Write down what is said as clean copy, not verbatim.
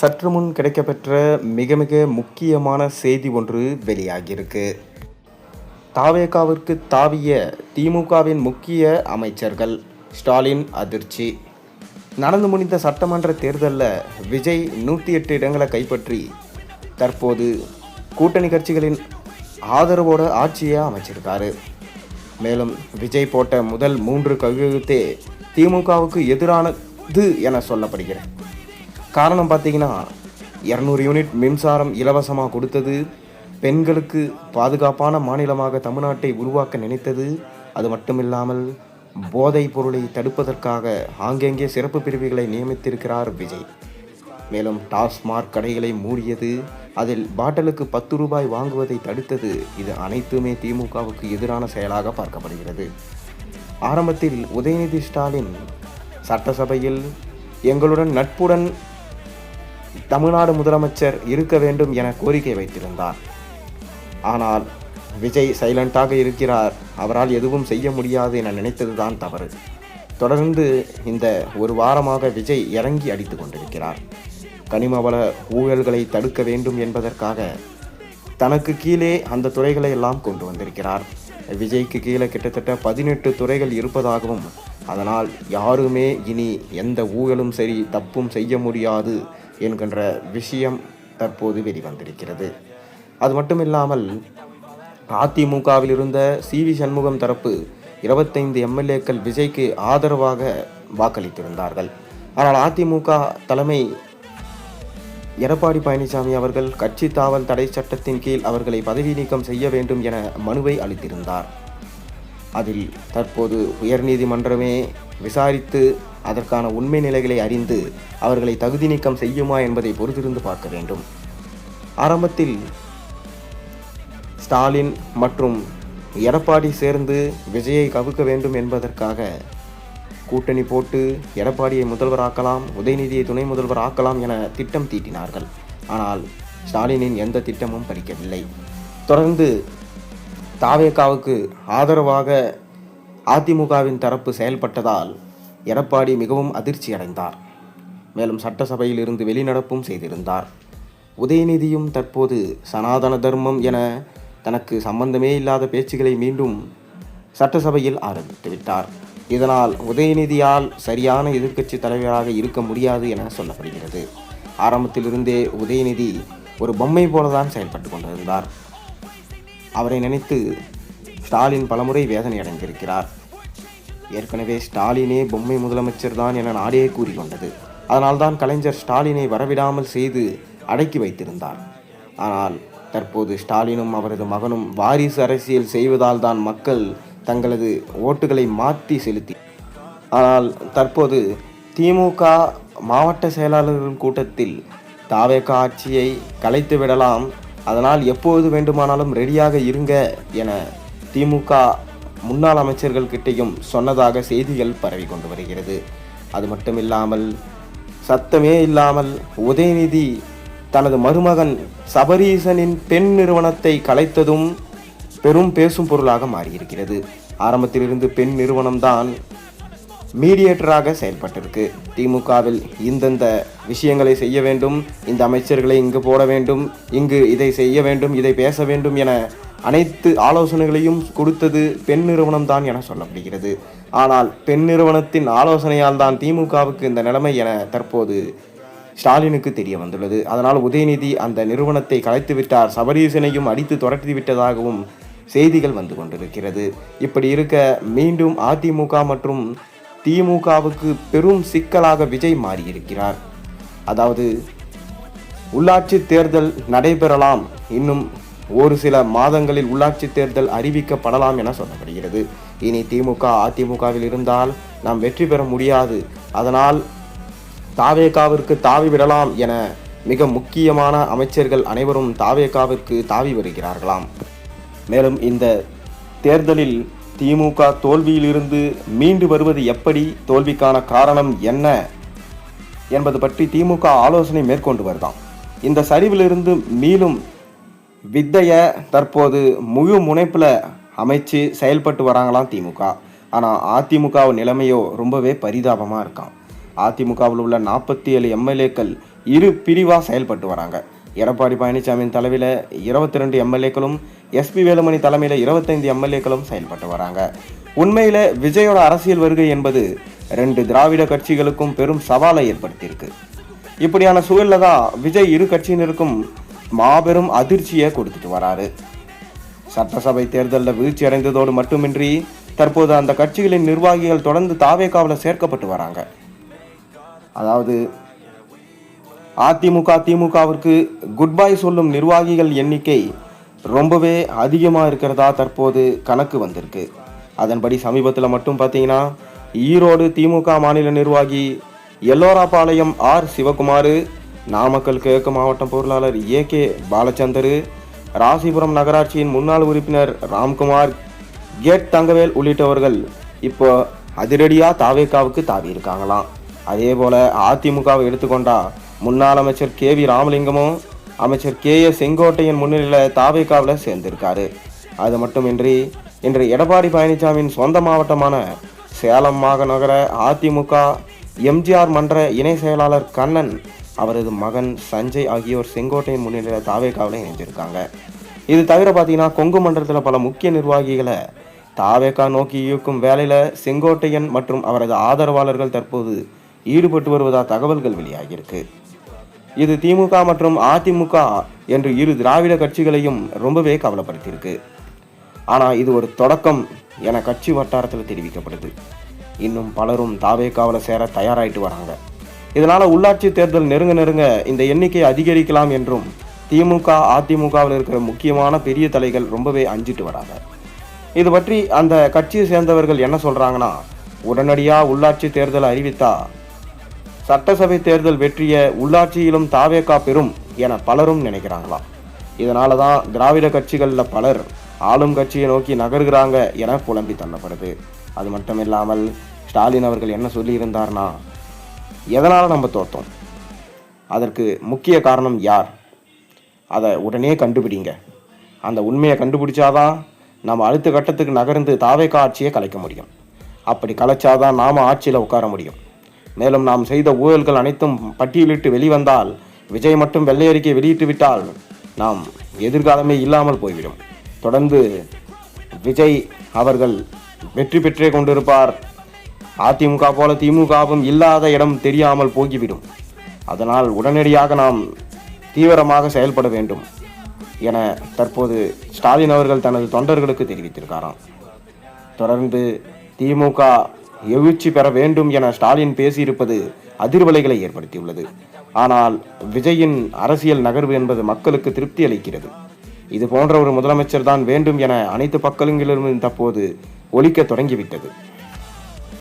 சற்று முன் கிடைக்கப்பெற்ற மிக மிக முக்கியமான செய்தி ஒன்று வெளியாகியிருக்கு. தாவேகாவிற்கு தாவிய திமுகவின் முக்கிய அமைச்சர்கள். ஸ்டாலின் அதிர்ச்சி. நடந்து முடிந்த சட்டமன்ற தேர்தலில் விஜய் 108 இடங்களை கைப்பற்றி தற்போது கூட்டணி கட்சிகளின் ஆதரவோட ஆட்சியை அமைச்சிருக்காரு. மேலும் விஜய் போட்ட முதல் 3 கையெழுத்தே திமுகவுக்கு எதிரானது என சொல்லப்படுகிறது. காரணம் பார்த்தீங்கன்னா 200 யூனிட் மின்சாரம் இலவசமாக கொடுத்தது, பெண்களுக்கு பாதுகாப்பான மாநிலமாக தமிழ்நாட்டை உருவாக்க நினைத்தது, அது மட்டுமில்லாமல் போதைப் பொருளை தடுப்பதற்காக ஆங்கெங்கே சிறப்பு பிரிவுகளை நியமித்திருக்கிறார் விஜய். மேலும் டாஸ்மாக் கடைகளை மூடியது, அதில் பாட்டிலுக்கு 10 ரூபாய் வாங்குவதை தடுத்தது, இது அனைத்துமே திமுகவுக்கு எதிரான செயலாக பார்க்கப்படுகிறது. ஆரம்பத்தில் உதயநிதி ஸ்டாலின் சட்டசபையில் எங்களுடன் நட்புடன் தமிழ்நாடு முதலமைச்சர் இருக்க வேண்டும் என கோரிக்கை வைத்திருந்தார். ஆனால் விஜய் சைலண்டாக இருக்கிறார், அவரால் எதுவும் செய்ய முடியாது என நினைத்ததுதான் தவறு. தொடர்ந்து இந்த ஒரு வாரமாக விஜய் இறங்கி அடித்து கொண்டிருக்கிறார். கனிமவள ஊழல்களை தடுக்க வேண்டும் என்பதற்காக தனக்கு கீழே அந்த துறைகளை எல்லாம் கொண்டு வந்திருக்கிறார். விஜய்க்கு கீழே கிட்டத்தட்ட 18 துறைகள் இருப்பதாகவும், அதனால் யாருமே இனி எந்த ஊழலும் சரி தப்பும் செய்ய முடியாது என்கின்ற விஷயம் தற்போது வெளிவந்திருக்கிறது. அது மட்டுமில்லாமல் அதிமுகவில் இருந்த சி.வி. சண்முகம் தரப்பு 25 எம்எல்ஏக்கள் விஜய்க்கு ஆதரவாக வாக்களித்திருந்தார்கள். ஆனால் அதிமுக தலைமை எடப்பாடி பழனிசாமி அவர்கள் கட்சி தாவல் தடை சட்டத்தின் கீழ் அவர்களை பதவி நீக்கம் செய்ய வேண்டும் என மனுவை அளித்திருந்தார். அதில் தற்போது உயர்நீதிமன்றமே விசாரித்து அதற்கான உண்மை நிலைகளை அறிந்து அவர்களை தகுதி நீக்கம் செய்யுமா என்பதை பொறுத்திருந்து பார்க்க வேண்டும். ஆரம்பத்தில் ஸ்டாலின் மற்றும் எடப்பாடி சேர்ந்து விஜயை கவுக்க வேண்டும் என்பதற்காக கூட்டணி போட்டு எடப்பாடியை முதல்வராக்கலாம், உதயநிதியை துணை முதல்வர் ஆக்கலாம் என திட்டம் தீட்டினார்கள். ஆனால் ஸ்டாலினின் எந்த திட்டமும் பலிக்கவில்லை. தொடர்ந்து தாவேகாவுக்கு ஆதரவாக அதிமுகவின் தரப்பு செயல்பட்டதால் எடப்பாடி மிகவும் அதிர்ச்சி அடைந்தார். மேலும் சட்டசபையில் இருந்து வெளிநடப்பும் செய்திருந்தார். உதயநிதியும் தற்போது சனாதன தர்மம் என தனக்கு சம்பந்தமே இல்லாத பேச்சுகளை மீண்டும் சட்டசபையில் ஆரம்பித்து விட்டார். இதனால் உதயநிதியால் சரியான எதிர்க்கட்சி தலைவராக இருக்க முடியாது என சொல்லப்படுகிறது. ஆரம்பத்திலிருந்தே உதயநிதி ஒரு பொம்மை போலதான் செயல்பட்டு கொண்டிருந்தார். அவரை நினைத்து ஸ்டாலின் பலமுறை வேதனை அடைந்திருக்கிறார். ஏற்கனவே ஸ்டாலினே பொம்மை முதலமைச்சர் தான் என நாடே கூறிக்கொண்டது. அதனால்தான் கலைஞர் ஸ்டாலினை வரவிடாமல் செய்து அடக்கி வைத்திருந்தார். ஆனால் தற்போது ஸ்டாலினும் அவரது மகனும் வாரிசு அரசியல் செய்வதால் தான் மக்கள் தங்களது ஓட்டுகளை மாற்றி செலுத்தி. ஆனால் தற்போது திமுக மாவட்ட செயலாளர்கள் கூட்டத்தில் தாவேகா ஆட்சியை கலைத்து விடலாம், அதனால் எப்போது வேண்டுமானாலும் ரெடியாக இருங்க என திமுக முன்னாள் அமைச்சர்கள் கிட்டையும் சொன்னதாக செய்திகள் பரவி கொண்டு வருகிறது. அது மட்டுமில்லாமல் சத்தமே இல்லாமல் உதயநிதி தனது மருமகன் சபரீசனின் பெண் நிறுவனத்தை கலைத்ததும் பெரும் பேசும் பொருளாக மாறியிருக்கிறது. ஆரம்பத்திலிருந்து பெண் நிறுவனம்தான் மீடியேட்டராக செயல்பட்டிருக்கு. திமுகவில் இந்தந்த விஷயங்களை செய்ய வேண்டும், இந்த அமைச்சர்களை இங்கு போட வேண்டும், இங்கு இதை செய்ய வேண்டும், இதை பேச வேண்டும் என அனைத்து ஆலோசனைகளையும் கொடுத்தது பெண் நிறுவனம் தான் என சொல்லப்படுகிறது. ஆனால் பெண் நிறுவனத்தின் ஆலோசனையால் தான் திமுகவுக்கு இந்த நிலைமை என தற்போது ஸ்டாலினுக்கு தெரிய வந்துள்ளது. அதனால் உதயநிதி அந்த நிறுவனத்தை கலைத்து விட்டார், சபரீசனையும் அடித்து துரத்தி விட்டதாகவும் செய்திகள் வந்து கொண்டிருக்கிறது. இப்படி இருக்க மீண்டும் அதிமுக மற்றும் திமுகவுக்கு பெரும் சிக்கலாக விஜய் மாறியிருக்கிறார். அதாவது உள்ளாட்சி தேர்தல் நடைபெறலாம், இன்னும் ஒரு சில மாதங்களில் உள்ளாட்சி தேர்தல் அறிவிக்கப்படலாம் என சொல்லப்படுகிறது. இனி திமுக அதிமுகவில் இருந்தால் நாம் வெற்றி பெற முடியாது, அதனால் தாவேகாவிற்கு தாவி விடலாம் என மிக முக்கியமான அமைச்சர்கள் அனைவரும் தாவேகாவிற்கு தாவி வருகிறார்களாம். மேலும் இந்த தேர்தலில் திமுக தோல்வியிலிருந்து மீண்டு வருவது எப்படி, தோல்விக்கான காரணம் என்ன என்பது பற்றி திமுக ஆலோசனை மேற்கொண்டு வருதாம். இந்த சரிவிலிருந்து மீளும் வித்தையை தற்போது முழு முனைப்பில் அமைச்சு செயல்பட்டு வராங்களாம் திமுக. ஆனால் அதிமுக நிலைமையோ ரொம்பவே பரிதாபமாக இருக்கான். அதிமுகவில் உள்ள 47 எம்எல்ஏக்கள் இரு பிரிவாக செயல்பட்டு வராங்க. எடப்பாடி பழனிசாமியின் தலைமையில் 22 எம்எல்ஏக்களும், எஸ்பி வேலுமணி தலைமையில் 25 எம்எல்ஏக்களும் செயல்பட்டு வராங்க. உண்மையில் விஜயோட அரசியல் வருகை என்பது 2 திராவிட கட்சிகளுக்கும் பெரும் சவாலை ஏற்படுத்தியிருக்கு. இப்படியான சூழலில் தான் விஜய் இரு கட்சியினருக்கும் மாபெரும் அதிர்ச்சியை கொடுத்துட்டு வராரு. சட்டசபை தேர்தலில் வீழ்ச்சி அடைந்ததோடு மட்டுமின்றி தற்போது அந்த கட்சிகளின் நிர்வாகிகள் தொடர்ந்து தாவேகாவில் சேர்க்கப்பட்டு வராங்க. அதாவது அதிமுக திமுகவிற்கு குட் பை சொல்லும் நிர்வாகிகள் எண்ணிக்கை ரொம்பவே அதிகமாக இருக்கிறதா தற்போது கணக்கு வந்திருக்கு. அதன்படி சமீபத்தில் மட்டும் பார்த்தீங்கன்னா ஈரோடு திமுக மாநில நிர்வாகி எல்லோராபாளையம் ஆர் சிவகுமார், நாமக்கல் கிழக்கு மாவட்ட பொருளாளர் AK பாலச்சந்தர், ராசிபுரம் நகராட்சியின் முன்னாள் உறுப்பினர் ராம்குமார், கேட் தங்கவேல் உள்ளிட்டவர்கள் இப்போ அதிரடியாக தாவேகாவுக்கு தாவி இருக்காங்களாம். அதே போல் அதிமுகவை எடுத்துக்கொண்டா முன்னாள் அமைச்சர் KV ராமலிங்கமும் அமைச்சர் KA செங்கோட்டையன் முன்னிலையில் தாவேகாவில் சேர்ந்திருக்காரு. அது மட்டுமின்றி இன்று எடப்பாடி பழனிசாமியின் சொந்த மாவட்டமான சேலம் மாநகர அதிமுக MGR மன்ற இணை செயலாளர் கண்ணன், அவரது மகன் சஞ்சய் ஆகியோர் செங்கோட்டையின் முன்னிலையில் தாவேகாவில் இணைஞ்சிருக்காங்க. இது தவிர பார்த்தீங்கன்னா கொங்கு மண்டலத்தில் பல முக்கிய நிர்வாகிகளை தாவேகா நோக்கி இயக்கும் வேலையில் செங்கோட்டையன் மற்றும் அவரது ஆதரவாளர்கள் தற்போது ஈடுபட்டு வருவதாக தகவல்கள் வெளியாகியிருக்கு. இது திமுக மற்றும் அதிமுக என்று இரு திராவிட கட்சிகளையும் ரொம்பவே கவலைப்படுத்தியிருக்கு. ஆனால் இது ஒரு தொடக்கம் என கட்சி வட்டாரத்தில் தெரிவிக்கப்படுது. இன்னும் பலரும் தாவேகாவில் சேர தயாராகிட்டு வராங்க. இதனால் உள்ளாட்சி தேர்தல் நெருங்க இந்த எண்ணிக்கை அதிகரிக்கலாம் என்றும் திமுக அதிமுகவில் இருக்கிற முக்கியமான பெரிய தலைகள் ரொம்பவே அஞ்சிட்டு வராங்க. இது பற்றி அந்த கட்சியை சேர்ந்தவர்கள் என்ன சொல்கிறாங்கன்னா, உடனடியாக உள்ளாட்சி தேர்தல் அறிவித்தா சட்டசபை தேர்தல் வெற்றியை உள்ளாட்சியிலும் தாவேகா பெறும் என பலரும் நினைக்கிறாங்களாம். இதனால தான் திராவிட கட்சிகளில் பலர் ஆளும் கட்சியை நோக்கி நகர்கிறாங்க என புலம்பி தள்ளப்படுது. அது மட்டும் இல்லாமல் ஸ்டாலின் அவர்கள் என்ன சொல்லியிருந்தார்னா, எதனால் நம்ம தோற்றோம், அதற்கு முக்கிய காரணம் யார், அதை உடனே கண்டுபிடிங்க, அந்த உண்மையை கண்டுபிடிச்சாதான் நம்ம அடுத்த கட்டத்துக்கு நகர்ந்து தாவேகா ஆட்சியை கலைக்க முடியும். அப்படி கலைச்சாதான் நாம் ஆட்சியில் உட்கார முடியும். மேலும் நாம் செய்த ஊழல்கள் அனைத்தும் பட்டியலிட்டு வெளிவந்தால், விஜய் மட்டும் வெள்ளை அறிக்கை வெளியிட்டு விட்டால் நாம் எதிர்காலமே இல்லாமல் போய்விடும். தொடர்ந்து விஜய் அவர்கள் வெற்றி பெற்றே கொண்டிருப்பார். அதிமுக போல திமுகவும் இல்லாத இடம் தெரியாமல் போகிவிடும். அதனால் உடனடியாக நாம் தீவிரமாக செயல்பட வேண்டும் என தற்போது ஸ்டாலின் அவர்கள் தனது தொண்டர்களுக்கு தெரிவித்திருக்காராம். தொடர்ந்து திமுக எழுச்சி பெற வேண்டும் என ஸ்டாலின் பேசியிருப்பது அதிர்வலைகளை ஏற்படுத்தியுள்ளது. ஆனால் விஜயின் அரசியல் நகர்வு என்பது மக்களுக்கு திருப்தி அளிக்கிறது. இது போன்ற ஒரு முதலமைச்சர் தான் வேண்டும் என அனைத்து பக்கங்களிலும் தற்போது ஒலிக்க தொடங்கிவிட்டது.